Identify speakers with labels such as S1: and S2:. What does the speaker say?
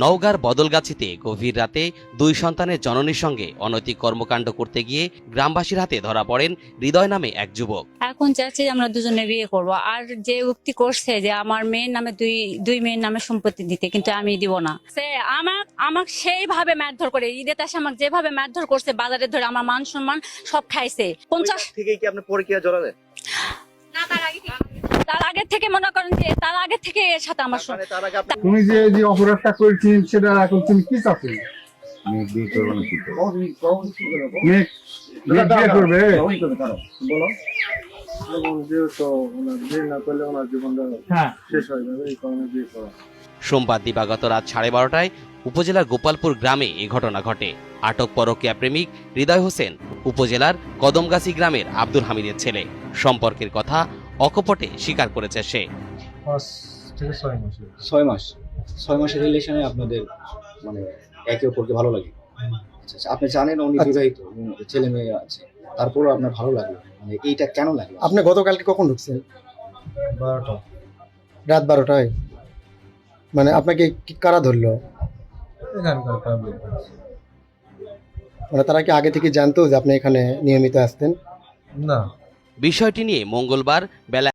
S1: নওগাঁর বদলগাছিতে গভীর রাতে দুই সন্তানের জননীর সঙ্গে অনৈতিক কর্মকাণ্ড করতে গিয়ে গ্রামবাসীর হাতে ধরা পড়েন হৃদয় নামে এক যুবক।
S2: এখন চাচ্ছি যে আমরা দুজনে বিয়ে করব, আর যে উক্তি করছে যে আমার মেয়ের নামে দুই মেয়ের নামে সম্পত্তি দিতে, কিন্তু আমি দিব না। সে আমাকে সেইভাবে মারধর করে, ঈদের তাসে আমাকে যেভাবে মারধর করছে, বাজারে ধরে আমার মান সম্মান সব খাইছে। 50
S3: থেকে কি আপনি পরকীয়া জড়ালেন?
S2: তার আগে থেকে মনে করেন যে তার আগে থেকে এর সাথে আমার
S3: মানে তার আগে আপনি
S4: তুমি যে যে অপরাধটা করেছিস সেটা এখন তুমি কি চাচ্ছ?
S5: মেয়ে বিয়ে করবো না কি করবো?
S4: মেয়ে বিয়ে করবে?
S1: সোমবার দিবাগত রাত 12:30টায় উপজেলার গোপালপুর গ্রামে এই ঘটনা ঘটে। আটক পরকীয়া প্রেমিক হৃদয় হোসেন উপজেলার কদমগাছি গ্রামের আব্দুল হামিদের ছেলে। সম্পর্কের কথা অকপটে স্বীকার করেছে সে।
S6: 6 মাসের রিলেশনে আপনাদের মানে একে অপরকে ভালো লাগে। আচ্ছা, আপনি জানেন উনি বিবাহিত, ছেলে মেয়ে আছে, তারপরও আপনার ভালো লাগে, মানে এইটা কেন লাগে?
S7: আপনি গতকালকে কখন ঢুকছেন?
S4: 12টা।
S7: রাত 12টায়। মানে আপনাকে কারা ধরলো?
S4: এখানকার পাবলিক।
S7: মানে তারা কি আগে থেকে জানতো যে আপনি এখানে নিয়মিত আসতেন?
S4: না।
S1: বিষয়টি নিয়ে মঙ্গলবার বেলা